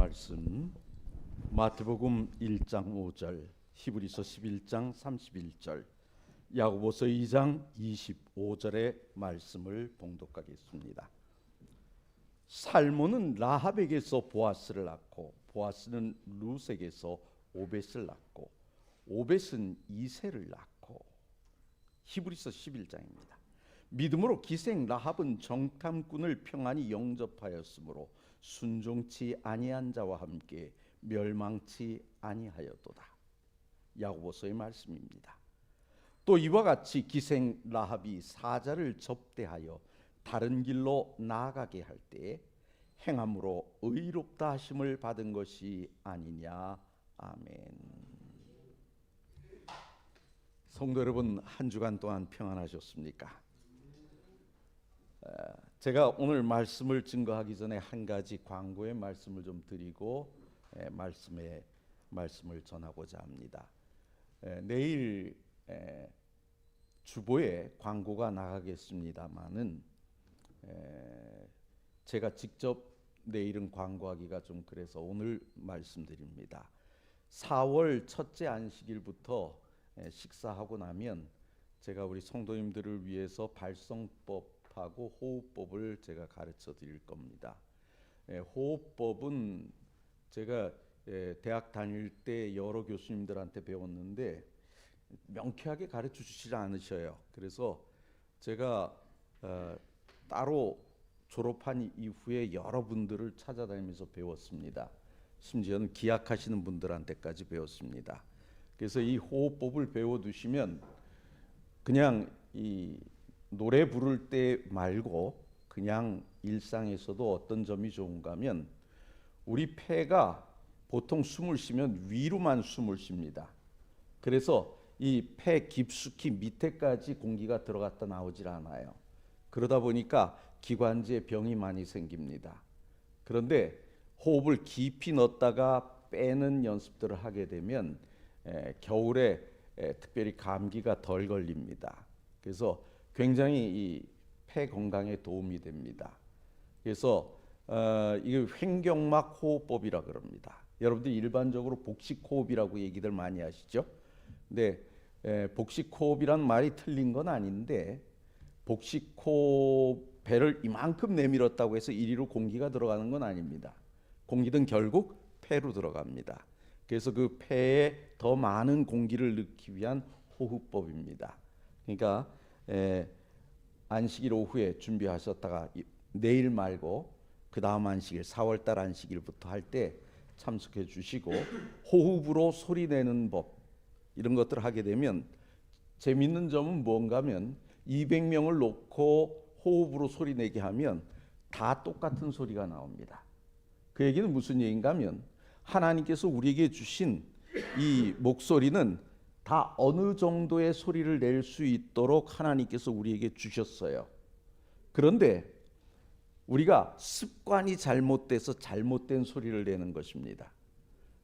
말씀 마태복음 1장 5절, 히브리서 11장 31절, 야고보서 2장 25절의 말씀을 봉독하겠습니다. 살몬은 라합에게서 보아스를 낳고 보아스는 룻에게서 오벳을 낳고 오벳은 이새를 낳고. 히브리서 11장입니다. 믿음으로 기생 라합은 정탐꾼을 평안히 영접하였으므로 순종치 아니한 자와 함께 멸망치 아니하였도다. 야고보서의 말씀입니다. 또 이와 같이 기생 라합이 사자를 접대하여 다른 길로 나아가게 할 때에 행함으로 의롭다 하심을 받은 것이 아니냐. 아멘. 성도 여러분, 한 주간 동안 평안하셨습니까? 제가 오늘 말씀을 증거하기 전에 한 가지 광고의 말씀을 좀 드리고 말씀을 전하고자 합니다. 내일 주보에 광고가 나가겠습니다만은 제가 직접 내일은 광고하기가 좀 그래서 오늘 말씀드립니다. 4월 첫째 안식일부터 식사하고 나면 제가 우리 성도님들을 위해서 발성법하고 호흡법을 제가 가르쳐 드릴 겁니다. 호흡법은 제가 대학 다닐 때 여러 교수님들한테 배웠는데 명쾌하게 가르쳐 주시지 않으셔요. 그래서 제가 따로 졸업한 이후에 여러분들을 찾아다니면서 배웠습니다. 심지어는 기약하시는 분들한테까지 배웠습니다. 그래서 이 호흡법을 배워두시면 그냥 이 노래 부를 때 말고 그냥 일상에서도 어떤 점이 좋은가 하면 우리 폐가 보통 숨을 쉬면 위로만 숨을 쉽니다. 그래서 이 폐 깊숙이 밑에까지 공기가 들어갔다 나오질 않아요. 그러다 보니까 기관지에 병이 많이 생깁니다. 그런데 호흡을 깊이 넣었다가 빼는 연습들을 하게 되면 겨울에 특별히 감기가 덜 걸립니다. 그래서 굉장히 이 폐 건강에 도움이 됩니다. 그래서 이게 횡격막 호흡법이라 그럽니다. 여러분들 일반적으로 복식 호흡이라고 얘기들 많이 하시죠? 근데 복식 호흡이란 말이 틀린 건 아닌데 복식 호흡 배를 이만큼 내밀었다고 해서 이리로 공기가 들어가는 건 아닙니다. 공기는 결국 폐로 들어갑니다. 그래서 그 폐에 더 많은 공기를 넣기 위한 호흡법입니다. 그러니까 안식일 오후에 준비하셨다가 내일 말고 그 다음 안식일 4월달 안식일부터 할 때 참석해 주시고 호흡으로 소리 내는 법 이런 것들을 하게 되면 재밌는 점은 뭔가 하면 200명을 놓고 호흡으로 소리 내게 하면 다 똑같은 소리가 나옵니다. 그 얘기는 무슨 얘기인가 하면 하나님께서 우리에게 주신 이 목소리는 다 어느 정도의 소리를 낼 수 있도록 하나님께서 우리에게 주셨어요. 그런데 우리가 습관이 잘못돼서 잘못된 소리를 내는 것입니다.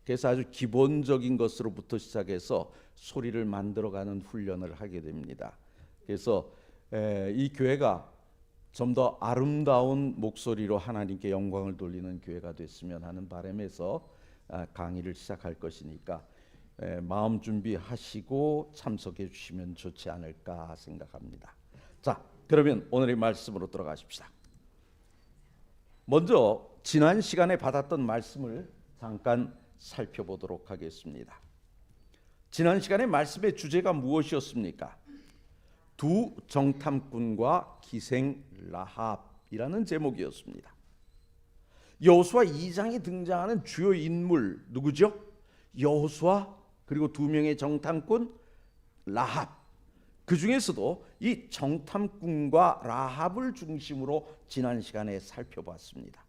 그래서 아주 기본적인 것으로부터 시작해서 소리를 만들어가는 훈련을 하게 됩니다. 그래서 이 교회가 좀 더 아름다운 목소리로 하나님께 영광을 돌리는 교회가 됐으면 하는 바람에서 강의를 시작할 것이니까 마음 준비하시고 참석해 주시면 좋지 않을까 생각합니다. 자, 그러면 오늘의 말씀으로 들어가십시다. 먼저 지난 시간에 받았던 말씀을 잠깐 살펴보도록 하겠습니다. 지난 시간에 말씀의 주제가 무엇이었습니까? 두 정탐꾼과 기생 라합이라는 제목이었습니다. 여호수아 2장에 등장하는 주요 인물 누구죠? 여호수아 그리고 두 명의 정탐꾼 라합. 그 중에서도 이 정탐꾼과 라합을 중심으로 지난 시간에 살펴봤습니다.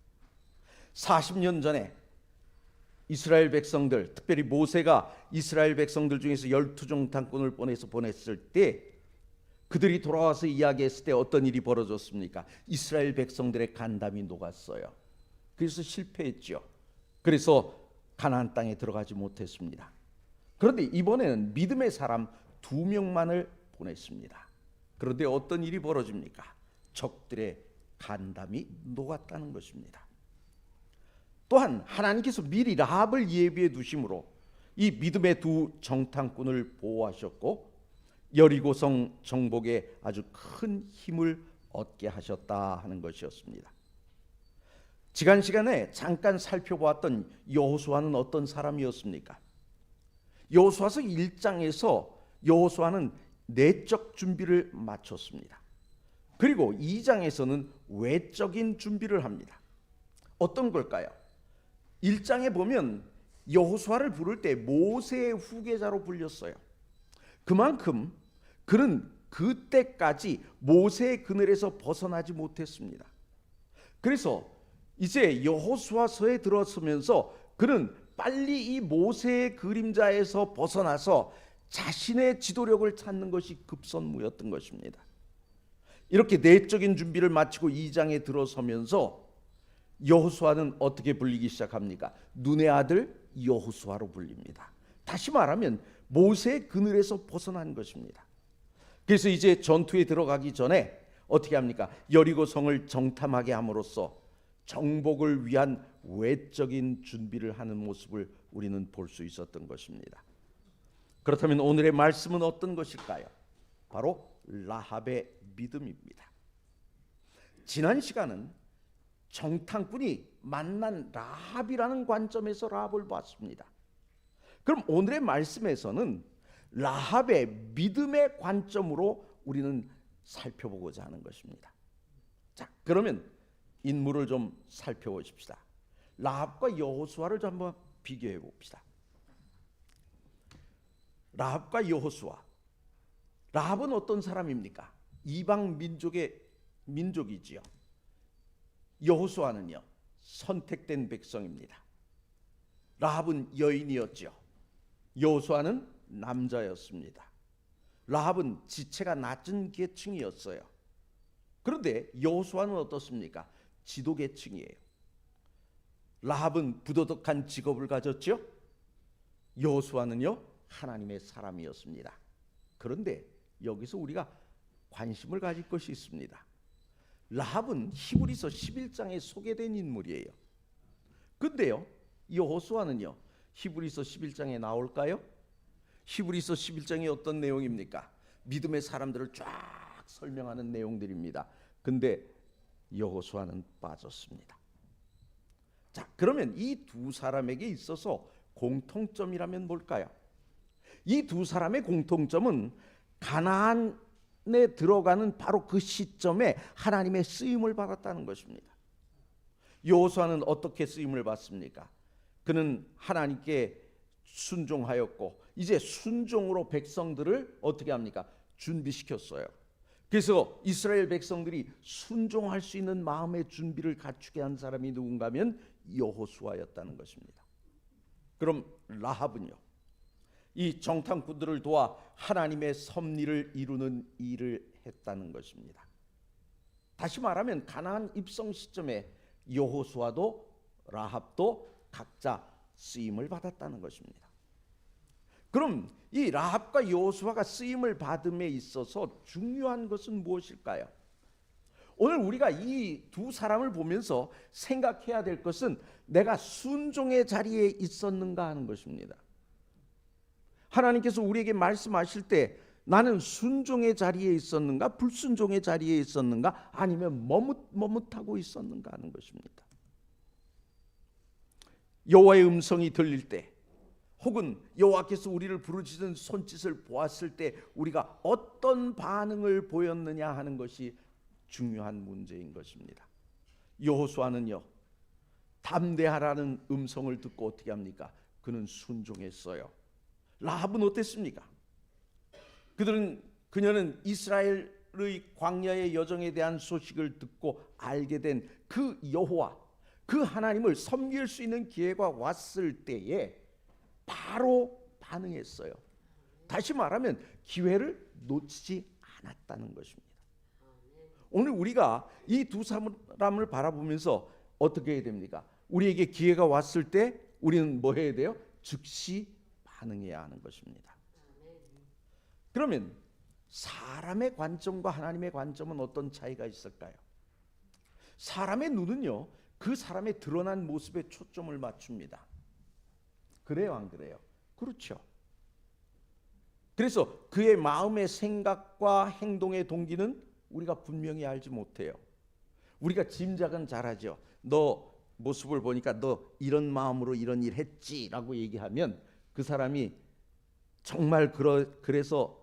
40년 전에 이스라엘 백성들, 특별히 모세가 이스라엘 백성들 중에서 12정탐꾼을 보냈을 때 그들이 돌아와서 이야기했을 때 어떤 일이 벌어졌습니까? 이스라엘 백성들의 간담이 녹았어요. 그래서 실패했죠. 그래서 가나안 땅에 들어가지 못했습니다. 그런데 이번에는 믿음의 사람 2명만을 보냈습니다. 그런데 어떤 일이 벌어집니까? 적들의 간담이 녹았다는 것입니다. 또한 하나님께서 미리 라합을 예비해 두심으로 이 믿음의 두 정탐꾼을 보호하셨고 여리고성 정복에 아주 큰 힘을 얻게 하셨다 하는 것이었습니다. 지난 시간에 잠깐 살펴보았던 여호수아는 어떤 사람이었습니까? 여호수아서 1장에서 여호수아는 내적 준비를 마쳤습니다. 그리고 2장에서는 외적인 준비를 합니다. 어떤 걸까요? 1장에 보면 여호수아를 부를 때 모세의 후계자로 불렸어요. 그만큼 그는 그때까지 모세의 그늘에서 벗어나지 못했습니다. 그래서 이제 여호수아서에 들어서면서 그는 빨리 이 모세의 그림자에서 벗어나서 자신의 지도력을 찾는 것이 급선무였던 것입니다. 이렇게 내적인 준비를 마치고 2장에 들어서면서 여호수아는 어떻게 불리기 시작합니까? 눈의 아들 여호수아로 불립니다. 다시 말하면 모세의 그늘에서 벗어난 것입니다. 그래서 이제 전투에 들어가기 전에 어떻게 합니까? 여리고성을 정탐하게 함으로써 정복을 위한 외적인 준비를 하는 모습을 우리는 볼 수 있었던 것입니다. 그렇다면 오늘의 말씀은 어떤 것일까요? 바로 라합의 믿음입니다. 지난 시간은 정탐꾼이 만난 라합이라는 관점에서 라합을 봤습니다. 그럼 오늘의 말씀에서는 라합의 믿음의 관점으로 우리는 살펴보고자 하는 것입니다. 자, 그러면 인물을 좀 살펴보십시다. 라합과 여호수아를 좀 한번 비교해 봅시다. 라합과 여호수아. 라합은 어떤 사람입니까? 이방 민족이지요. 여호수아는요, 선택된 백성입니다. 라합은 여인이었죠. 여호수아는 남자였습니다. 라합은 지체가 낮은 계층이었어요. 그런데 여호수아는 어떻습니까? 지도계층이에요. 라합은 부도덕한 직업을 가졌죠. 여호수아는요, 하나님의 사람이었습니다. 그런데 여기서 우리가 관심을 가질 것이 있습니다. 라합은 히브리서 11장에 소개된 인물이에요. 근데요, 여호수아는요, 히브리서 11장에 나올까요? 히브리서 11장이 어떤 내용입니까? 믿음의 사람들을 쫙 설명하는 내용들입니다. 근데 여호수아는 빠졌습니다. 자, 그러면 이 두 사람에게 있어서 공통점이라면 뭘까요? 이 두 사람의 공통점은 가나안에 들어가는 바로 그 시점에 하나님의 쓰임을 받았다는 것입니다. 여호수아는 어떻게 쓰임을 받습니까? 그는 하나님께 순종하였고 이제 순종으로 백성들을 어떻게 합니까? 준비시켰어요. 그래서 이스라엘 백성들이 순종할 수 있는 마음의 준비를 갖추게 한 사람이 누군가면 여호수아였다는 것입니다. 그럼 라합은요, 이 정탐꾼들을 도와 하나님의 섭리를 이루는 일을 했다는 것입니다. 다시 말하면 가나안 입성 시점에 여호수아도 라합도 각자 쓰임을 받았다는 것입니다. 그럼 이 라합과 여호수아가 쓰임을 받음에 있어서 중요한 것은 무엇일까요? 오늘 우리가 이 두 사람을 보면서 생각해야 될 것은 내가 순종의 자리에 있었는가 하는 것입니다. 하나님께서 우리에게 말씀하실 때 나는 순종의 자리에 있었는가, 불순종의 자리에 있었는가, 아니면 머뭇하고 있었는가 하는 것입니다. 여호와의 음성이 들릴 때, 혹은 여호와께서 우리를 부르시는 손짓을 보았을 때 우리가 어떤 반응을 보였느냐 하는 것이 중요한 문제인 것입니다. 여호수아는요, 담대하라는 음성을 듣고 어떻게 합니까? 그는 순종했어요. 라합은 어땠습니까? 그녀는 이스라엘의 광야의 여정에 대한 소식을 듣고 알게 된 그 여호와, 그 하나님을 섬길 수 있는 기회가 왔을 때에 바로 반응했어요. 다시 말하면 기회를 놓치지 않았다는 것입니다. 오늘 우리가 이 두 사람을 바라보면서 어떻게 해야 됩니까? 우리에게 기회가 왔을 때 우리는 뭐 해야 돼요? 즉시 반응해야 하는 것입니다. 그러면 사람의 관점과 하나님의 관점은 어떤 차이가 있을까요? 사람의 눈은요, 그 사람의 드러난 모습에 초점을 맞춥니다. 그래요, 안 그래요? 그렇죠. 그래서 그의 마음의 생각과 행동의 동기는 우리가 분명히 알지 못해요. 우리가 짐작은 잘하죠. 너 모습을 보니까 너 이런 마음으로 이런 일 했지라고 얘기하면 그 사람이 정말 그래서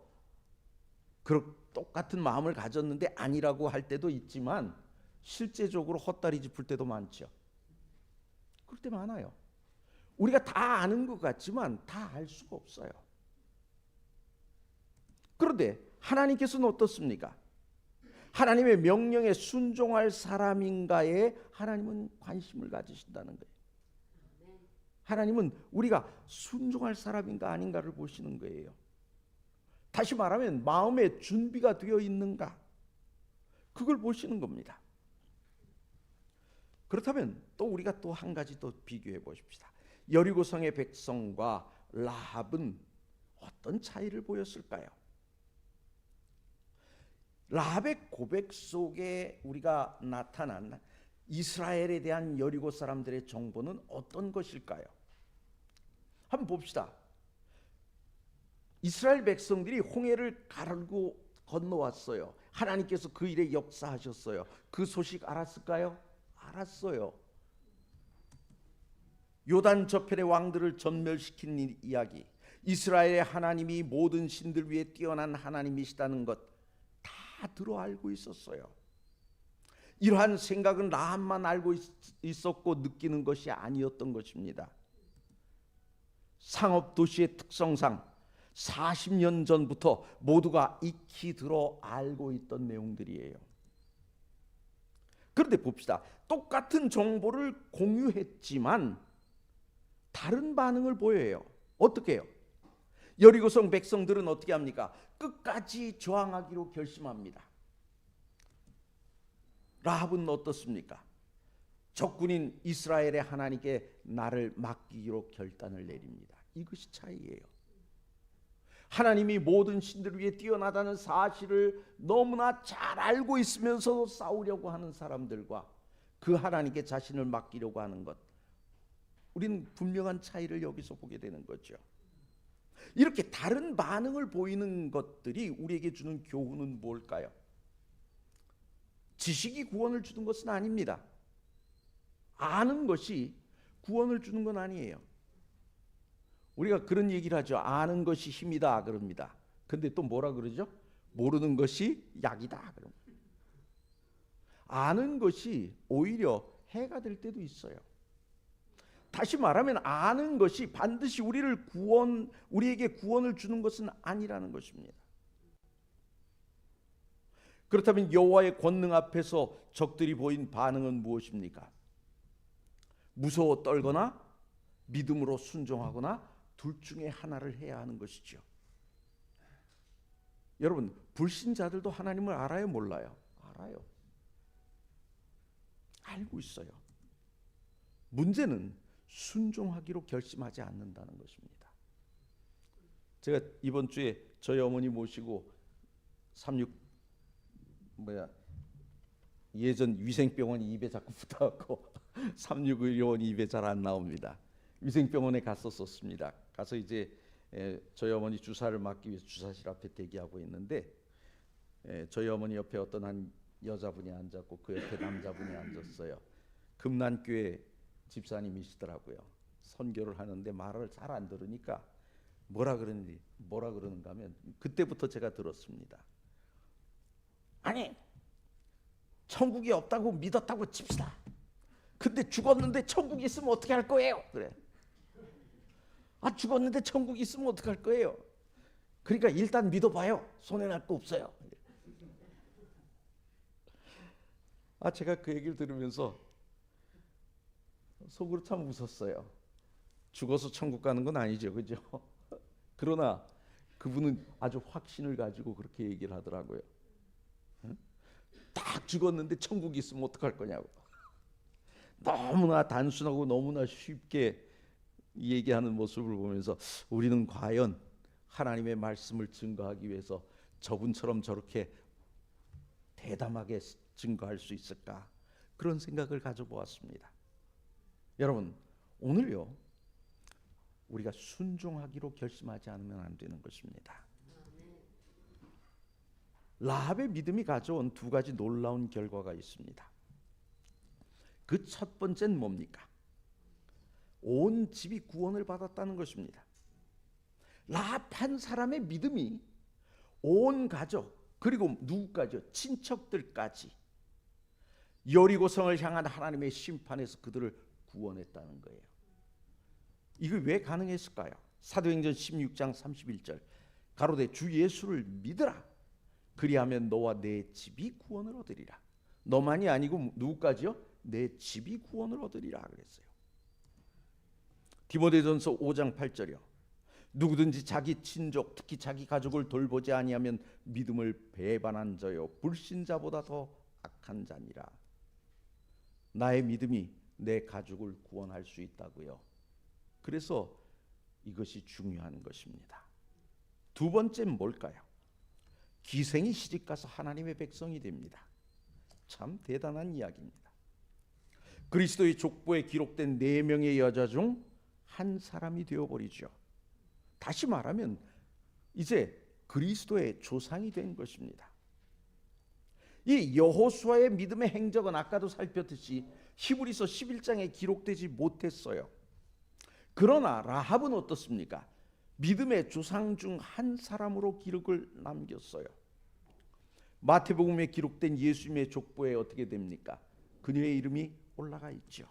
똑같은 마음을 가졌는데 아니라고 할 때도 있지만 실제적으로 헛다리 짚을 때도 많죠. 그럴 때 많아요. 우리가 다 아는 것 같지만 다 알 수가 없어요. 그런데 하나님께서는 어떻습니까? 하나님의 명령에 순종할 사람인가에 하나님은 관심을 가지신다는 거예요. 하나님은 우리가 순종할 사람인가 아닌가를 보시는 거예요. 다시 말하면 마음의 준비가 되어 있는가, 그걸 보시는 겁니다. 그렇다면 또 우리가 또 한 가지 더 비교해 보십시다. 여리고성의 백성과 라합은 어떤 차이를 보였을까요? 라합의 고백 속에 우리가 나타난 이스라엘에 대한 여리고 사람들의 정보는 어떤 것일까요? 한번 봅시다. 이스라엘 백성들이 홍해를 가르고 건너왔어요. 하나님께서 그 일에 역사하셨어요. 그 소식 알았을까요? 알았어요. 요단 저편의 왕들을 전멸시킨 이야기, 이스라엘의 하나님이 모든 신들 위에 뛰어난 하나님이시다는 것 다 들어 알고 있었어요. 이러한 생각은 라합만 알고 있었고 느끼는 것이 아니었던 것입니다. 상업 도시의 특성상 40년 전부터 모두가 익히 들어 알고 있던 내용들이에요. 그런데 봅시다. 똑같은 정보를 공유했지만 다른 반응을 보여요. 어떻게 해요? 여리고성 백성들은 어떻게 합니까? 끝까지 저항하기로 결심합니다. 라합은 어떻습니까? 적군인 이스라엘의 하나님께 나를 맡기기로 결단을 내립니다. 이것이 차이예요. 하나님이 모든 신들 위에 뛰어나다는 사실을 너무나 잘 알고 있으면서도 싸우려고 하는 사람들과 그 하나님께 자신을 맡기려고 하는 것, 우리는 분명한 차이를 여기서 보게 되는 거죠. 이렇게 다른 반응을 보이는 것들이 우리에게 주는 교훈은 뭘까요? 지식이 구원을 주는 것은 아닙니다. 아는 것이 구원을 주는 건 아니에요. 우리가 그런 얘기를 하죠. 아는 것이 힘이다 그럽니다. 근데 또 뭐라 그러죠? 모르는 것이 약이다 그럽니다. 아는 것이 오히려 해가 될 때도 있어요. 다시 말하면 아는 것이 반드시 우리에게 구원을 주는 것은 아니라는 것입니다. 그렇다면 여호와의 권능 앞에서 적들이 보인 반응은 무엇입니까? 무서워 떨거나 믿음으로 순종하거나 둘 중에 하나를 해야 하는 것이죠. 여러분, 불신자들도 하나님을 알아요, 몰라요? 알아요. 알고 있어요. 문제는 순종하기로 결심하지 않는다는 것입니다. 제가 이번 주에 저희 어머니 모시고 예전 위생병원이 입에 자꾸 붙어갖고 369의료원이 입에 잘 안 나옵니다. 위생병원에 갔었습니다. 가서 이제 저희 어머니 주사를 맞기 위해서 주사실 앞에 대기하고 있는데 저희 어머니 옆에 어떤 한 여자분이 앉았고 그 옆에 남자분이 앉았어요. 금난교회 집사님이시더라고요. 선교를 하는데 말을 잘 안 들으니까 뭐라 그러는가 하면 그때부터 제가 들었습니다. 아니, 천국이 없다고 믿었다고 칩시다. 근데 죽었는데 천국이 있으면 어떻게 할 거예요? 그래. 아, 죽었는데 천국이 있으면 어떻게 할 거예요? 그러니까 일단 믿어봐요. 손해날 거 없어요. 제가 그 얘기를 들으면서 속으로 참 웃었어요. 죽어서 천국 가는 건 아니죠, 그죠? 그러나 그분은 아주 확신을 가지고 그렇게 얘기를 하더라고요. 응? 딱 죽었는데 천국이 있으면 어떡할 거냐고. 너무나 단순하고 너무나 쉽게 얘기하는 모습을 보면서 우리는 과연 하나님의 말씀을 증거하기 위해서 저분처럼 저렇게 대담하게 증거할 수 있을까? 그런 생각을 가져보았습니다. 여러분, 오늘요 우리가 순종하기로 결심하지 않으면 안 되는 것입니다. 라합의 믿음이 가져온 두 가지 놀라운 결과가 있습니다. 그 첫 번째는 뭡니까? 온 집이 구원을 받았다는 것입니다. 라합 한 사람의 믿음이 온 가족, 그리고 누구까지요? 친척들까지 여리고성을 향한 하나님의 심판에서 그들을 구원했다는 거예요. 이게 왜 가능했을까요? 사도행전 16장 31절 가로되 주 예수를 믿으라 그리하면 너와 내 집이 구원을 얻으리라. 너만이 아니고 누구까지요? 내 집이 구원을 얻으리라 그랬어요. 디모데전서 5장 8절이요. 누구든지 자기 친족 특히 자기 가족을 돌보지 아니하면 믿음을 배반한 자요 불신자보다 더 악한 자니라. 나의 믿음이 내 가족을 구원할 수 있다고요. 그래서 이것이 중요한 것입니다. 두 번째는 뭘까요? 기생이 시집가서 하나님의 백성이 됩니다. 참 대단한 이야기입니다. 그리스도의 족보에 기록된 4명의 여자 중 한 사람이 되어버리죠. 다시 말하면 이제 그리스도의 조상이 된 것입니다. 이 여호수아의 믿음의 행적은 아까도 살폈듯이 히브리서 11장에 기록되지 못했어요. 그러나 라합은 어떻습니까? 믿음의 조상 중 한 사람으로 기록을 남겼어요. 마태복음에 기록된 예수님의 족보에 어떻게 됩니까? 그녀의 이름이 올라가 있죠.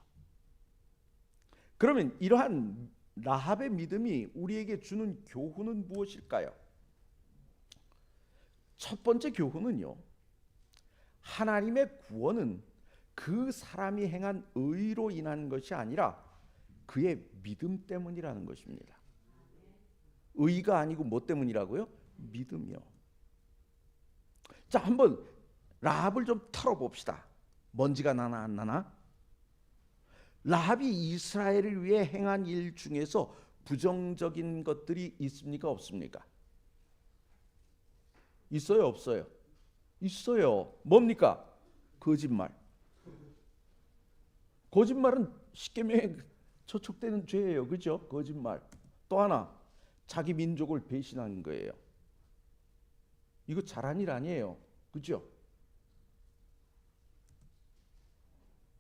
그러면 이러한 라합의 믿음이 우리에게 주는 교훈은 무엇일까요? 첫 번째 교훈은요, 하나님의 구원은 그 사람이 행한 의로 인한 것이 아니라 그의 믿음 때문이라는 것입니다. 의가 아니고 뭐 때문이라고요? 믿음이요. 자, 한번 라합을 좀 털어봅시다. 먼지가 나나 안 나나? 라합이 이스라엘을 위해 행한 일 중에서 부정적인 것들이 있습니까? 없습니까? 있어요? 없어요? 있어요. 뭡니까? 거짓말. 거짓말은 십계명에 저촉되는 죄예요. 그죠? 거짓말. 또 하나, 자기 민족을 배신한 거예요. 이거 잘한 일 아니에요. 그죠?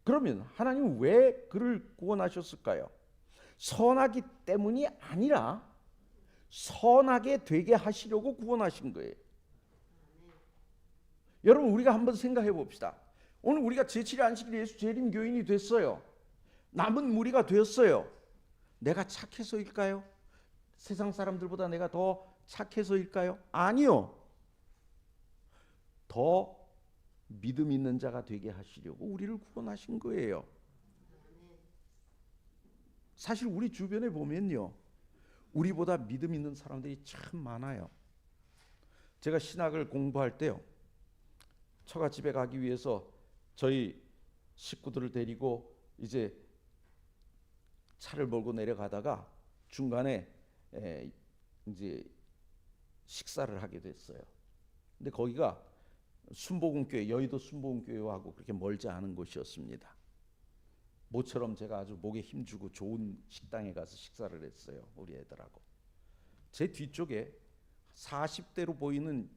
그러면 하나님은 왜 그를 구원하셨을까요? 선하기 때문이 아니라 선하게 되게 하시려고 구원하신 거예요. 여러분, 우리가 한번 생각해 봅시다. 오늘 우리가 제7일 안식일 예수 재림 교인이 됐어요. 남은 무리가 되었어요. 내가 착해서일까요? 세상 사람들보다 내가 더 착해서일까요? 아니요. 더 믿음 있는 자가 되게 하시려고 우리를 구원하신 거예요. 사실 우리 주변에 보면요, 우리보다 믿음 있는 사람들이 참 많아요. 제가 신학을 공부할 때요, 처갓집에 가기 위해서 저희 식구들을 데리고 이제 차를 몰고 내려가다가 중간에 이제 식사를 하게 됐어요. 근데 거기가 순복음교회, 여의도 순복음교회하고 그렇게 멀지 않은 곳이었습니다. 모처럼 제가 아주 목에 힘주고 좋은 식당에 가서 식사를 했어요. 우리 애들하고. 제 뒤쪽에 40대로 보이는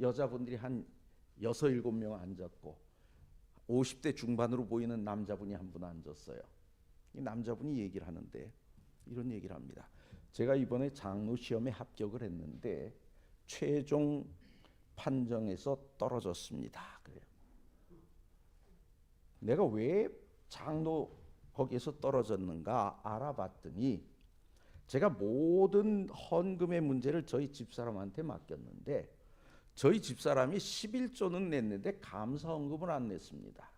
여자분들이 한 6, 7명 앉았고 50대 중반으로 보이는 남자분이 한 분 앉았어요. 이 남자분이 얘기를 하는데 이런 얘기를 합니다. 제가 이번에 장로 시험에 합격을 했는데 최종 판정에서 떨어졌습니다. 그래요. 내가 왜 장로 거기에서 떨어졌는가 알아봤더니 제가 모든 헌금의 문제를 저희 집사람한테 맡겼는데 저희 집사람이 11조는 냈는데 감사 헌금을 안 냈습니다.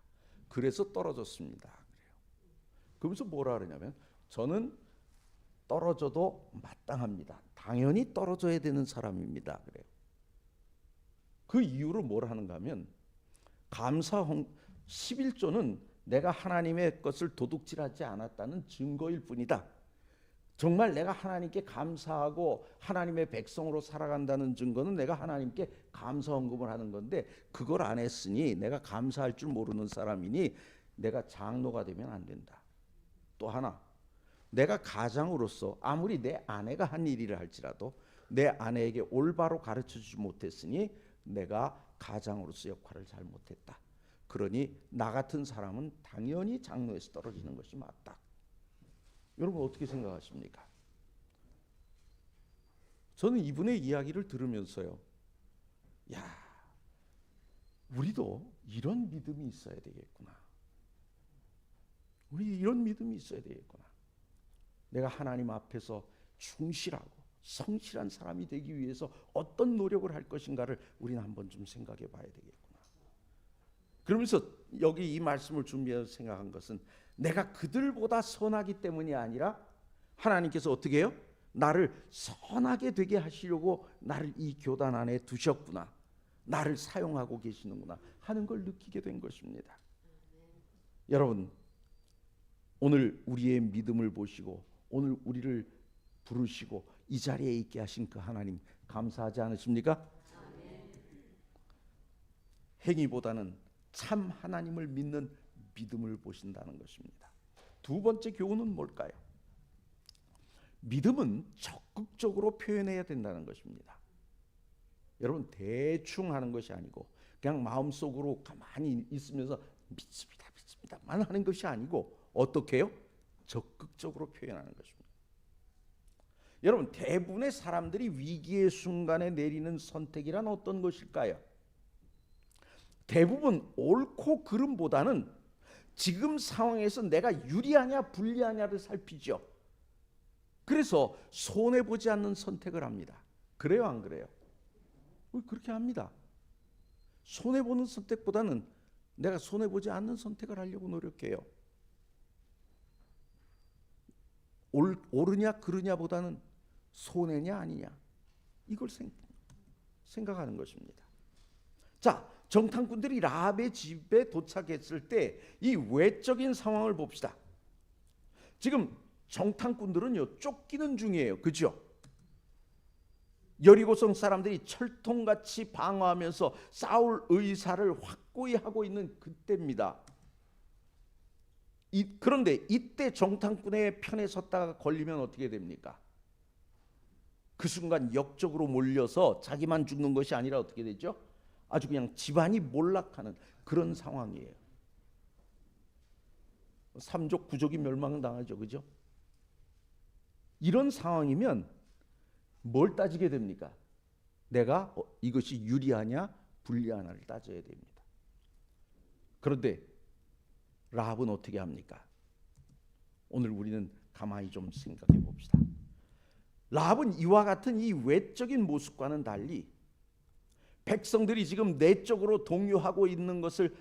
그래서 떨어졌습니다. 그래요. 그러면서 뭐라 그러냐면 저는 떨어져도 마땅합니다. 당연히 떨어져야 되는 사람입니다. 그래요. 그 이유로 뭘 하는가 하면 감사 11조는 내가 하나님의 것을 도둑질하지 않았다는 증거일 뿐이다. 정말 내가 하나님께 감사하고 하나님의 백성으로 살아간다는 증거는 내가 하나님께 감사 헌금을 하는 건데 그걸 안 했으니 내가 감사할 줄 모르는 사람이니 내가 장로가 되면 안 된다. 또 하나, 내가 가장으로서 아무리 내 아내가 한 일이라 할지라도 내 아내에게 올바로 가르쳐주지 못했으니 내가 가장으로서 역할을 잘 못했다. 그러니 나 같은 사람은 당연히 장로에서 떨어지는 것이 맞다. 여러분 어떻게 생각하십니까? 저는 이분의 이야기를 들으면서요, 야, 우리도 이런 믿음이 있어야 되겠구나. 우리 이런 믿음이 있어야 되겠구나. 내가 하나님 앞에서 충실하고 성실한 사람이 되기 위해서 어떤 노력을 할 것인가를 우리는 한번 좀 생각해 봐야 되겠구나. 그러면서 여기 이 말씀을 준비해서 생각한 것은 내가 그들보다 선하기 때문이 아니라 하나님께서 어떻게 해요? 나를 선하게 되게 하시려고 나를 이 교단 안에 두셨구나. 나를 사용하고 계시는구나 하는 걸 느끼게 된 것입니다. 여러분, 오늘 우리의 믿음을 보시고 오늘 우리를 부르시고 이 자리에 있게 하신 그 하나님 감사하지 않으십니까? 행위보다는 참 하나님을 믿는 믿음을 보신다는 것입니다. 두 번째 교훈은 뭘까요? 믿음은 적극적으로 표현해야 된다는 것입니다. 여러분, 대충 하는 것이 아니고 그냥 마음속으로 가만히 있으면서 믿습니다만 하는 것이 아니고 어떻게 해요? 적극적으로 표현하는 것입니다. 여러분, 대부분의 사람들이 위기의 순간에 내리는 선택이란 어떤 것일까요? 대부분 옳고 그름보다는 지금 상황에서 내가 유리하냐 불리하냐를 살피죠. 그래서 손해보지 않는 선택을 합니다. 그래요, 안 그래요? 그렇게 합니다. 손해보는 선택보다는 내가 손해보지 않는 선택을 하려고 노력해요. 옳으냐 그르냐보다는 손해냐 아니냐 이걸 생각하는 것입니다. 자, 정탐꾼들이 라합의 집에 도착했을 때 이 외적인 상황을 봅시다. 지금 정탐꾼들은요 쫓기는 중이에요. 그죠? 여리고성 사람들이 철통같이 방어하면서 싸울 의사를 확고히 하고 있는 그때입니다. 그런데 이때 정탐꾼의 편에 섰다가 걸리면 어떻게 됩니까? 그 순간 역적으로 몰려서 자기만 죽는 것이 아니라 어떻게 되죠? 아주 그냥 집안이 몰락하는 그런 상황이에요. 삼족 구족이 멸망당하죠. 그죠? 이런 상황이면 뭘 따지게 됩니까? 내가 이것이 유리하냐 불리하냐를 따져야 됩니다. 그런데 라합은 어떻게 합니까? 오늘 우리는 가만히 좀 생각해 봅시다. 라합은 이와 같은 이 외적인 모습과는 달리 백성들이 지금 내적으로 동요하고 있는 것을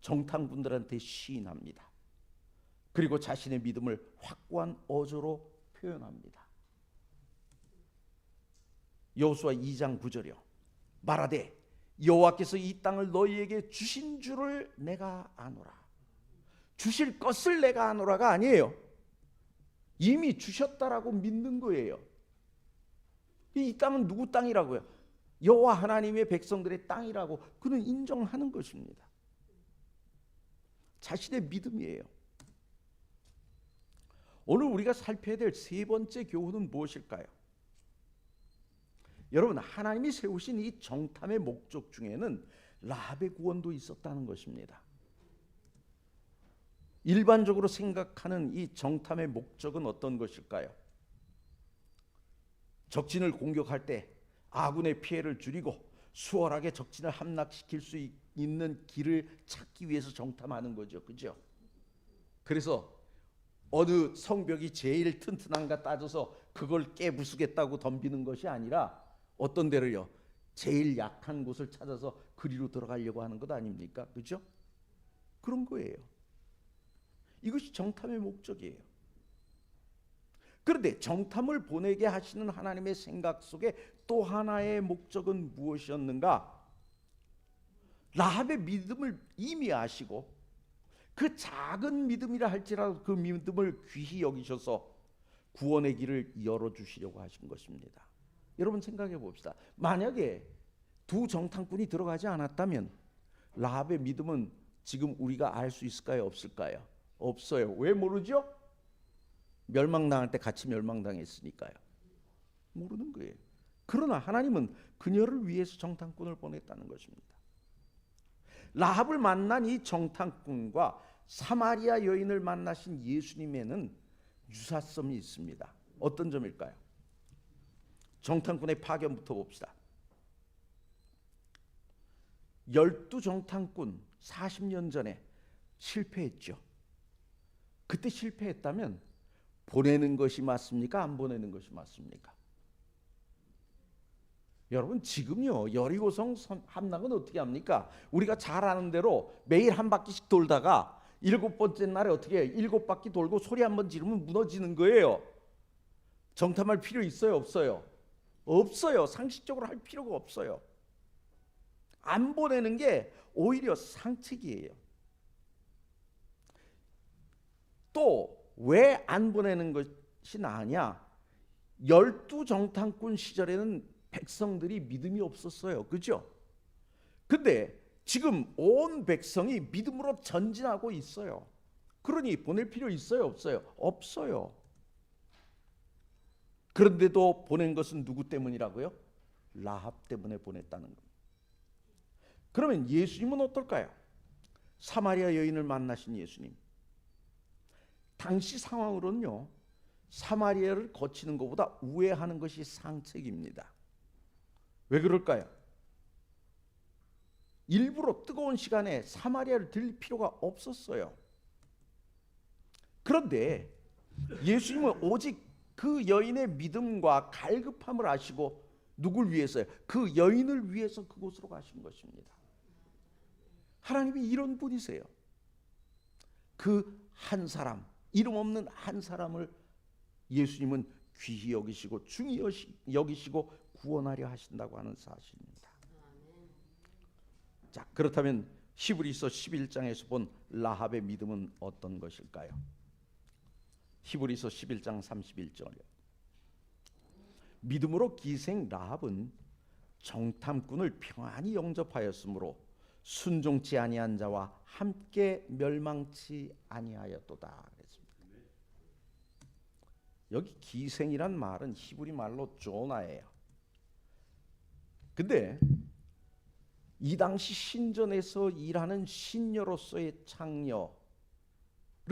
정탐꾼들한테 시인합니다. 그리고 자신의 믿음을 확고한 어조로 표현합니다. 여호수아 2장 9절이요. 말하되 여호와께서 이 땅을 너희에게 주신 줄을 내가 아노라. 주실 것을 내가 아노라가 아니에요. 이미 주셨다라고 믿는 거예요. 이 땅은 누구 땅이라고요? 여호와 하나님의 백성들의 땅이라고 그는 인정하는 것입니다. 자신의 믿음이에요. 오늘 우리가 살펴야 될 세 번째 교훈은 무엇일까요? 여러분, 하나님이 세우신 이 정탐의 목적 중에는 라합의 구원도 있었다는 것입니다. 일반적으로 생각하는 이 정탐의 목적은 어떤 것일까요? 적진을 공격할 때 아군의 피해를 줄이고 수월하게 적진을 함락시킬 수 있는 길을 찾기 위해서 정탐하는 거죠. 그죠? 그래서 어느 성벽이 제일 튼튼한가 따져서 그걸 깨부수겠다고 덤비는 것이 아니라 어떤 데를요? 제일 약한 곳을 찾아서 그리로 들어가려고 하는 것 아닙니까? 그죠? 그런 거예요. 이것이 정탐의 목적이에요. 그런데 정탐을 보내게 하시는 하나님의 생각 속에 또 하나의 목적은 무엇이었는가? 라합의 믿음을 이미 아시고 그 작은 믿음이라 할지라도 그 믿음을 귀히 여기셔서 구원의 길을 열어주시려고 하신 것입니다. 여러분 생각해 봅시다. 만약에 두 정탐꾼이 들어가지 않았다면 라합의 믿음은 지금 우리가 알 수 있을까요? 없을까요? 없어요. 왜 모르죠? 멸망당할 때 같이 멸망당했으니까요. 모르는 거예요. 그러나 하나님은 그녀를 위해서 정탐꾼을 보냈다는 것입니다. 라합을 만난 이 정탐꾼과 사마리아 여인을 만나신 예수님에는 유사성이 있습니다. 어떤 점일까요? 정탐꾼의 파견부터 봅시다. 12정탐꾼 40년 전에 실패했죠. 그때 실패했다면 보내는 것이 맞습니까? 안 보내는 것이 맞습니까? 여러분, 지금요 여리고성 함락은 어떻게 합니까? 우리가 잘 아는 대로 매일 한 바퀴씩 돌다가 7번째 날에 어떻게 해요? 7바퀴 돌고 소리 한번 지르면 무너지는 거예요. 정탐할 필요 있어요? 없어요? 없어요. 상식적으로 할 필요가 없어요. 안 보내는 게 오히려 상책이에요. 또 왜 안 보내는 것이 나으냐? 12정탐꾼 시절에는 백성들이 믿음이 없었어요. 그죠? 근데 지금 온 백성이 믿음으로 전진하고 있어요. 그러니 보낼 필요 있어요? 없어요? 없어요. 그런데도 보낸 것은 누구 때문이라고요? 라합 때문에 보냈다는 겁니다. 그러면 예수님은 어떨까요? 사마리아 여인을 만나신 예수님. 당시 상황으로는요, 사마리아를 거치는 것보다 우회하는 것이 상책입니다. 왜 그럴까요? 일부러 뜨거운 시간에 사마리아를 들릴 필요가 없었어요. 그런데 예수님은 오직 그 여인의 믿음과 갈급함을 아시고 누굴 위해서요? 그 여인을 위해서 그곳으로 가신 것입니다. 하나님이 이런 분이세요. 그 한 사람, 이름 없는 한 사람을 예수님은 귀히 여기시고 중히 여기시고 구원하려 하신다고 하는 사실입니다. 자, 그렇다면 히브리서 11장에서 본 라합의 믿음은 어떤 것일까요? 히브리서 11장 31절이요. 믿음으로 기생 라합은 정탐꾼을 평안히 영접하였으므로 순종치 아니한 자와 함께 멸망치 아니하였도다 그랬습니다. 여기 기생이란 말은 히브리 말로 조나예요. 근데 이 당시 신전에서 일하는 신녀로서의 창녀를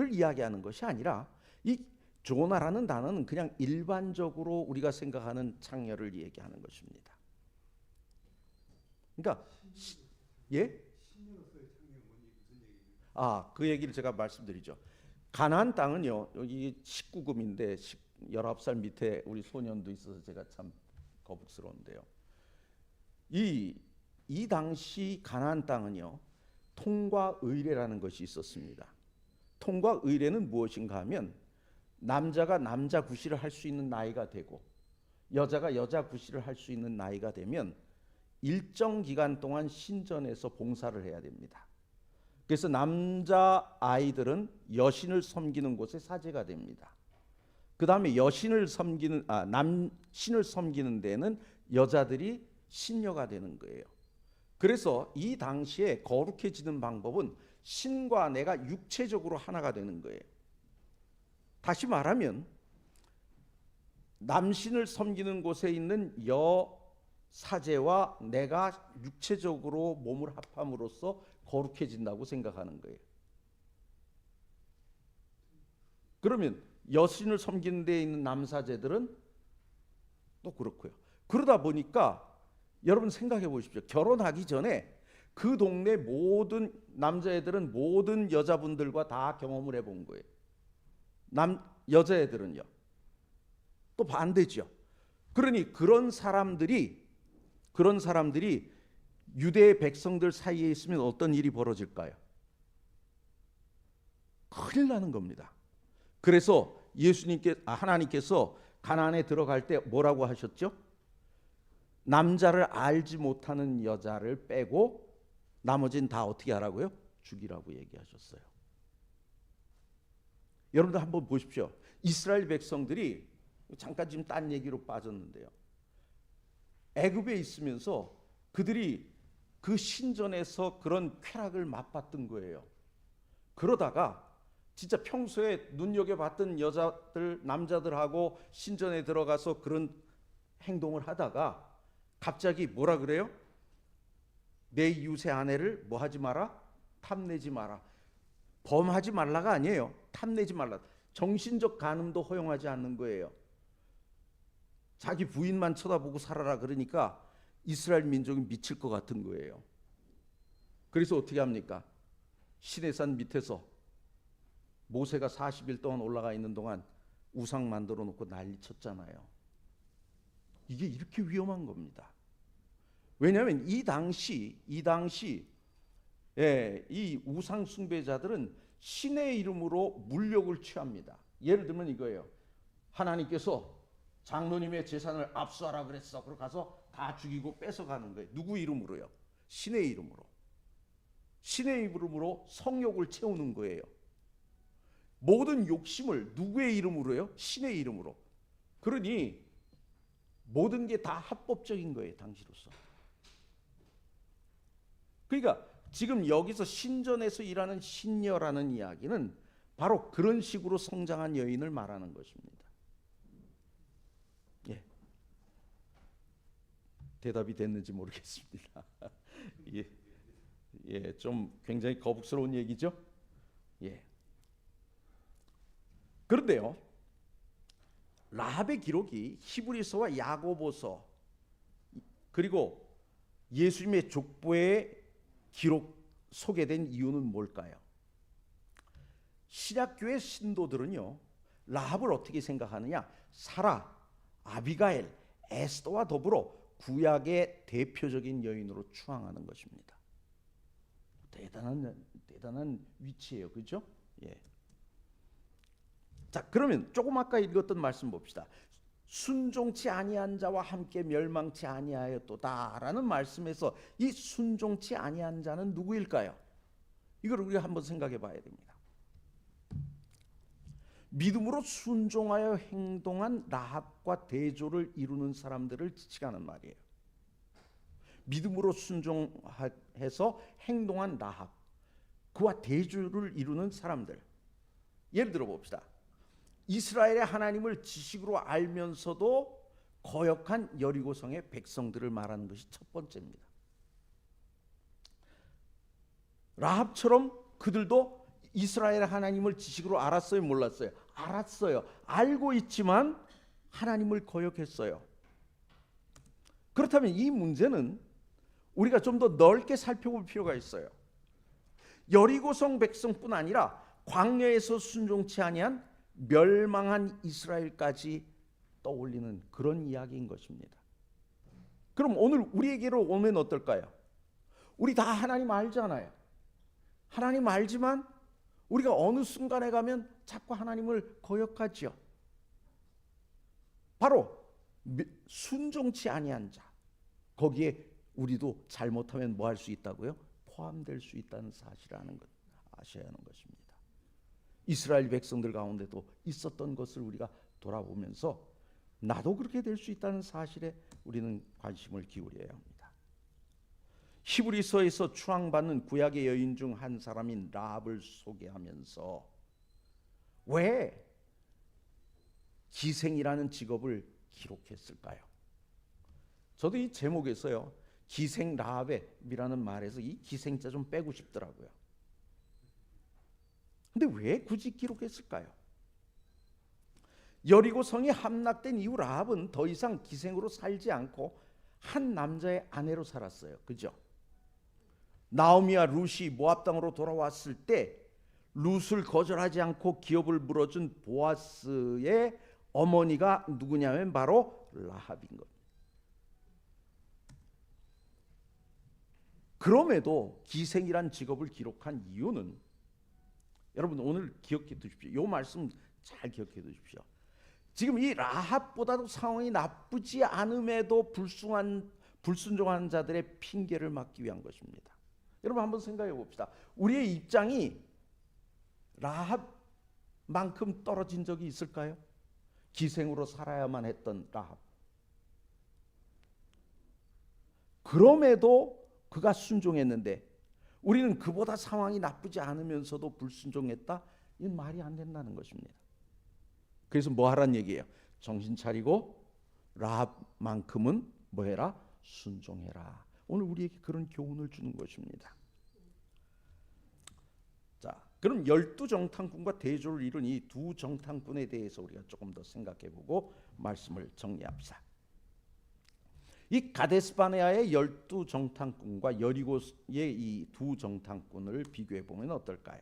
이야기하는 것이 아니라 이 조나라는 단어는 그냥 일반적으로 우리가 생각하는 창녀를 얘기하는 것입니다. 그러니까 예? 그 얘기를 제가 말씀드리죠. 가나안 땅은요, 여기 19금인데 19살 밑에 우리 소년도 있어서 제가 참 거북스러운데요. 이 당시 가나안 땅은요, 통과 의례라는 것이 있었습니다. 통과 의례는 무엇인가 하면 남자가 남자 구실을 할 수 있는 나이가 되고 여자가 여자 구실을 할 수 있는 나이가 되면 일정 기간 동안 신전에서 봉사를 해야 됩니다. 그래서 남자 아이들은 여신을 섬기는 곳에 사제가 됩니다. 그 다음에 남신을 섬기는 데는 여자들이 신녀가 되는 거예요. 그래서 이 당시에 거룩해지는 방법은 신과 내가 육체적으로 하나가 되는 거예요. 다시 말하면 남신을 섬기는 곳에 있는 여사제와 내가 육체적으로 몸을 합함으로써 거룩해진다고 생각하는 거예요. 그러면 여신을 섬기는 데에 있는 남사제들은 또 그렇고요. 그러다 보니까 여러분 생각해 보십시오. 결혼하기 전에 그 동네 모든 남자애들은 모든 여자분들과 다 경험을 해본 거예요. 여자애들은요. 또 반대죠. 그러니 그런 사람들이 유대 백성들 사이에 있으면 어떤 일이 벌어질까요? 큰일 나는 겁니다. 그래서 하나님께서 가나안에 들어갈 때 뭐라고 하셨죠? 남자를 알지 못하는 여자를 빼고 나머지는 다 어떻게 하라고요? 죽이라고 얘기하셨어요. 여러분들 한번 보십시오. 이스라엘 백성들이 잠깐 지금 딴 얘기로 빠졌는데요. 애굽에 있으면서 그들이 그 신전에서 그런 쾌락을 맛봤던 거예요. 그러다가 진짜 평소에 눈여겨봤던 여자들, 남자들하고 신전에 들어가서 그런 행동을 하다가 갑자기 뭐라 그래요? 내 이웃의 아내를 뭐 하지 마라? 탐내지 마라. 범하지 말라가 아니에요. 탐내지 말라. 정신적 간음도 허용하지 않는 거예요. 자기 부인만 쳐다보고 살아라 그러니까 이스라엘 민족이 미칠 것 같은 거예요. 그래서 어떻게 합니까? 시내산 밑에서 모세가 40일 동안 올라가 있는 동안 우상 만들어 놓고 난리 쳤잖아요. 이게 이렇게 위험한 겁니다. 왜냐하면 이 당시 이 우상 숭배자들은 신의 이름으로 물욕을 취합니다. 예를 들면 이거예요. 하나님께서 장로님의 재산을 압수하라 그랬어. 그러고 가서 다 죽이고 뺏어가는 거예요. 누구 이름으로요? 신의 이름으로. 신의 이름으로 성욕을 채우는 거예요. 모든 욕심을 누구의 이름으로요? 신의 이름으로. 그러니 모든 게 다 합법적인 거예요, 당시로서. 그러니까 지금 여기서 신전에서 일하는 신녀라는 이야기는 바로 그런 식으로 성장한 여인을 말하는 것입니다. 예. 대답이 됐는지 모르겠습니다. 예. 예, 좀 굉장히 거북스러운 얘기죠? 예. 그런데요, 라합의 기록이 히브리서와 야고보서 그리고 예수님의 족보에 기록 소개된 이유는 뭘까요? 신약교회 신도들은요, 라합을 어떻게 생각하느냐? 사라, 아비가일, 에스더와 더불어 구약의 대표적인 여인으로 추앙하는 것입니다. 대단한 위치예요, 그렇죠? 예. 자, 그러면 조금 아까 읽었던 말씀 봅시다. 순종치 아니한 자와 함께 멸망치 아니하였도다라는 말씀에서 이 순종치 아니한 자는 누구일까요? 이걸 우리가 한번 생각해 봐야 됩니다. 믿음으로 순종하여 행동한 라합과 대조를 이루는 사람들을 지칭하는 말이에요. 믿음으로 순종해서 행동한 라합, 그와 대조를 이루는 사람들. 예를 들어 봅시다. 이스라엘의 하나님을 지식으로 알면서도 거역한 여리고성의 백성들을 말하는 것이 첫 번째입니다. 라합처럼 그들도 이스라엘의 하나님을 지식으로 알았어요, 몰랐어요? 알았어요. 알고 있지만 하나님을 거역했어요. 그렇다면 이 문제는 우리가 좀 더 넓게 살펴볼 필요가 있어요. 여리고성 백성뿐 아니라 광야에서 순종치 아니한 멸망한 이스라엘까지 떠올리는 그런 이야기인 것입니다. 그럼 오늘 우리에게로 오면 어떨까요? 우리 다 하나님 알잖아요. 하나님 알지만 우리가 어느 순간에 가면 자꾸 하나님을 거역하죠. 바로 순종치 아니한 자, 거기에 우리도 잘못하면 뭐 할 수 있다고요? 포함될 수 있다는 사실을 아셔야 하는 것입니다. 이스라엘 백성들 가운데도 있었던 것을 우리가 돌아보면서 나도 그렇게 될 수 있다는 사실에 우리는 관심을 기울여야 합니다. 히브리서에서 추앙받는 구약의 여인 중 한 사람인 라합을 소개하면서 왜 기생이라는 직업을 기록했을까요? 저도 이 제목에서요, 기생 라합이라는 말에서 이 기생자 좀 빼고 싶더라고요. 근데 왜 굳이 기록했을까요? 여리고 성이 함락된 이후 라합은 더 이상 기생으로 살지 않고 한 남자의 아내로 살았어요. 그죠? 나오미와 룻이 모압 땅으로 돌아왔을 때 룻을 거절하지 않고 기업을 물어준 보아스의 어머니가 누구냐면 바로 라합인 겁니다. 그럼에도 기생이란 직업을 기록한 이유는 여러분 오늘 기억해 두십시오. 이 말씀 잘 기억해 두십시오. 지금 이 라합보다도 상황이 나쁘지 않음에도 불순종한 자들의 핑계를 막기 위한 것입니다. 여러분 한번 생각해 봅시다. 우리의 입장이 라합만큼 떨어진 적이 있을까요? 기생으로 살아야만 했던 라합. 그럼에도 그가 순종했는데 우리는 그보다 상황이 나쁘지 않으면서도 불순종했다? 이건 말이 안 된다는 것입니다. 그래서 뭐 하란 얘기예요? 정신 차리고 라합만큼은 뭐 해라? 순종해라. 오늘 우리에게 그런 교훈을 주는 것입니다. 자, 그럼 12정탐꾼과 대조를 이룬 이 두 정탐꾼에 대해서 우리가 조금 더 생각해보고 말씀을 정리합시다. 이 가데스바네아의 12정탐꾼과 여리고의 이 두 정탐꾼을 비교해보면 어떨까요?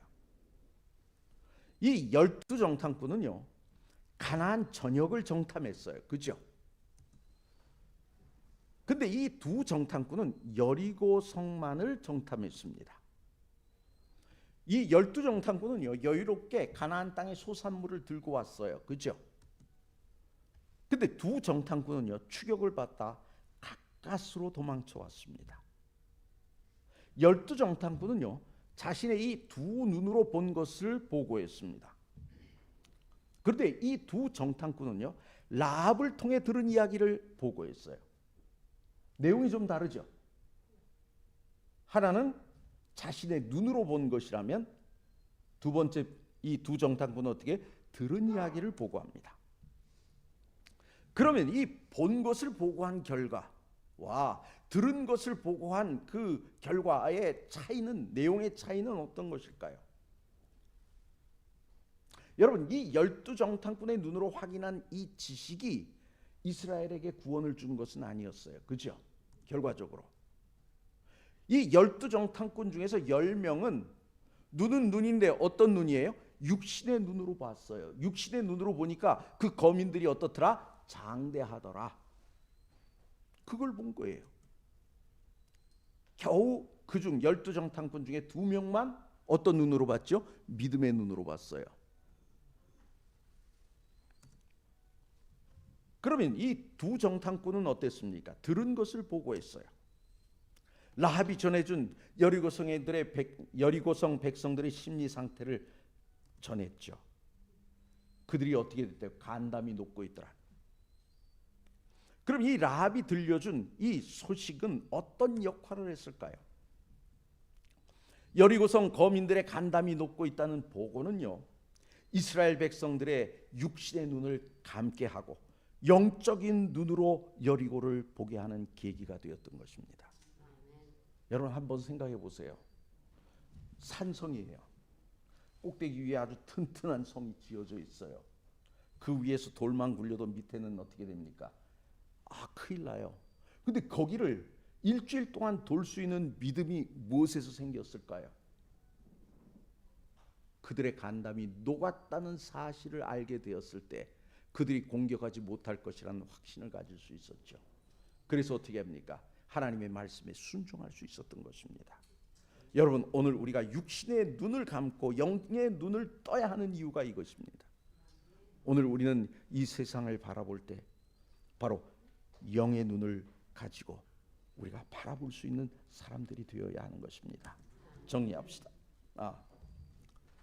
이 12정탐꾼은요 가나안 전역을 정탐했어요. 그죠? 근데 이 두 정탐꾼은 여리고 성만을 정탐했습니다. 이 12정탐꾼은요 여유롭게 가나안 땅의 소산물을 들고 왔어요. 그죠? 근데 두 정탐꾼은요 추격을 받다 가까스로 도망쳐 왔습니다. 12정탐꾼은요 자신의 이 두 눈으로 본 것을 보고했습니다. 그런데 이 두 정탐꾼은요 라합을 통해 들은 이야기를 보고했어요. 내용이 좀 다르죠. 하나는 자신의 눈으로 본 것이라면 두 번째 이 두 정탐꾼은 어떻게 들은 이야기를 보고합니다. 그러면 이 본 것을 보고한 결과와 들은 것을 보고한 그 결과의 차이는, 내용의 차이는 어떤 것일까요? 여러분, 이 12정탐꾼의 눈으로 확인한 이 지식이 이스라엘에게 구원을 준 것은 아니었어요. 그죠? 결과적으로 이 12정탐꾼 중에서 10명은 눈은 눈인데 어떤 눈이에요? 육신의 눈으로 봤어요. 육신의 눈으로 보니까 그 거민들이 어떻더라? 장대하더라. 그걸 본 거예요. 겨우 그중 12정탐꾼 중에 2명만 어떤 눈으로 봤죠? 믿음의 눈으로 봤어요. 그러면 이 두 정탐꾼은 어땠습니까? 들은 것을 보고했어요. 라합이 전해준 여리고성 백성들의 심리 상태를 전했죠. 그들이 어떻게 됐대요? 간담이 녹고 있더라. 그럼 이 라합이 들려준 이 소식은 어떤 역할을 했을까요? 여리고성 거민들의 간담이 녹고 있다는 보고는요, 이스라엘 백성들의 육신의 눈을 감게 하고 영적인 눈으로 여리고를 보게 하는 계기가 되었던 것입니다. 여러분 한번 생각해 보세요. 산성이에요. 꼭대기 위에 아주 튼튼한 성이 지어져 있어요. 그 위에서 돌만 굴려도 밑에는 어떻게 됩니까? 큰일 나요. 근데 거기를 일주일 동안 돌 수 있는 믿음이 무엇에서 생겼을까요? 그들의 간담이 녹았다는 사실을 알게 되었을 때 그들이 공격하지 못할 것이라는 확신을 가질 수 있었죠. 그래서 어떻게 합니까? 하나님의 말씀에 순종할 수 있었던 것입니다. 여러분, 오늘 우리가 육신의 눈을 감고 영의 눈을 떠야 하는 이유가 이것입니다. 오늘 우리는 이 세상을 바라볼 때 바로 영의 눈을 가지고 우리가 바라볼 수 있는 사람들이 되어야 하는 것입니다. 정리합시다.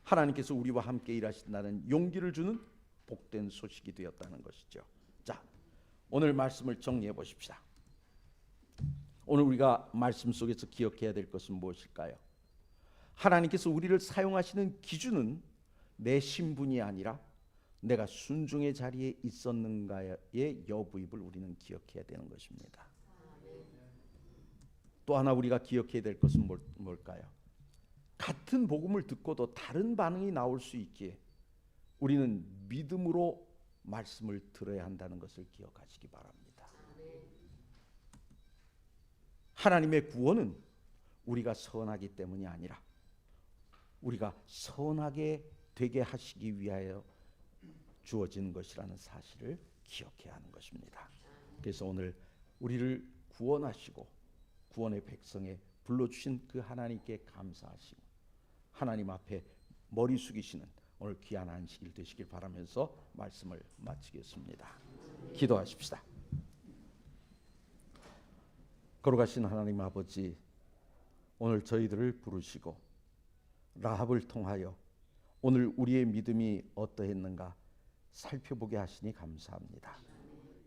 하나님께서 우리와 함께 일하신다는 용기를 주는 복된 소식이 되었다는 것이죠. 자, 오늘 말씀을 정리해 보십시다. 오늘 우리가 말씀 속에서 기억해야 될 것은 무엇일까요? 하나님께서 우리를 사용하시는 기준은 내 신분이 아니라 내가 순종의 자리에 있었는가의 여부입을 우리는 기억해야 되는 것입니다. 또 하나 우리가 기억해야 될 것은 뭘까요? 같은 복음을 듣고도 다른 반응이 나올 수 있기에 우리는 믿음으로 말씀을 들어야 한다는 것을 기억하시기 바랍니다. 하나님의 구원은 우리가 선하기 때문이 아니라 우리가 선하게 되게 하시기 위하여 주어진 것이라는 사실을 기억해야 하는 것입니다. 그래서 오늘 우리를 구원하시고 구원의 백성에 불러주신 그 하나님께 감사하시고 하나님 앞에 머리 숙이시는 오늘 귀한 안식일 되시길 바라면서 말씀을 마치겠습니다. 기도하십시다. 거룩하신 하나님 아버지, 오늘 저희들을 부르시고 라합을 통하여 오늘 우리의 믿음이 어떠했는가 살펴보게 하시니 감사합니다.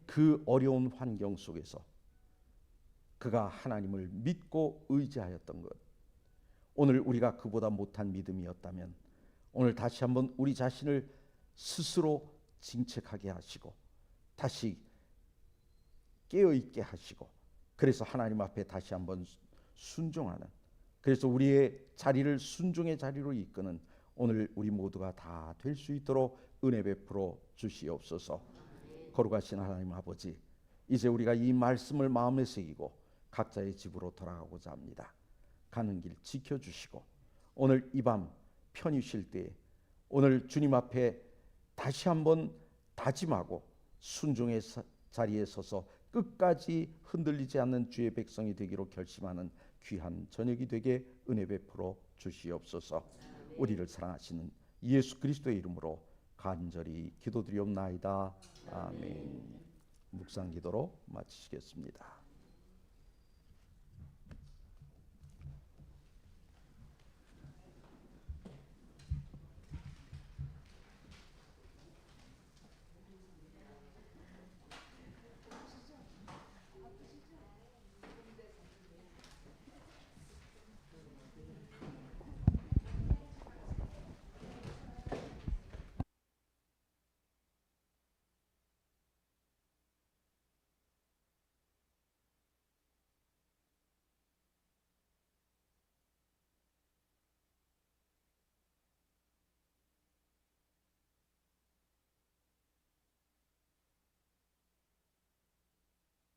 그 어려운 환경 속에서 그가 하나님을 믿고 의지하였던 것, 오늘 우리가 그보다 못한 믿음이었다면 오늘 다시 한번 우리 자신을 스스로 징책하게 하시고 다시 깨어있게 하시고, 그래서 하나님 앞에 다시 한번 순종하는, 그래서 우리의 자리를 순종의 자리로 이끄는 오늘 우리 모두가 다 될 수 있도록 은혜 베풀어 주시옵소서. 거룩하신 하나님 아버지, 이제 우리가 이 말씀을 마음에 새기고 각자의 집으로 돌아가고자 합니다. 가는 길 지켜주시고 오늘 이 밤 편히 쉴 때 오늘 주님 앞에 다시 한번 다짐하고 순종의 자리에 서서 끝까지 흔들리지 않는 주의 백성이 되기로 결심하는 귀한 저녁이 되게 은혜 베풀어 주시옵소서. 우리를 사랑하시는 예수 그리스도의 이름으로 간절히 기도드리옵나이다. 아멘. 묵상 기도로 마치시겠습니다.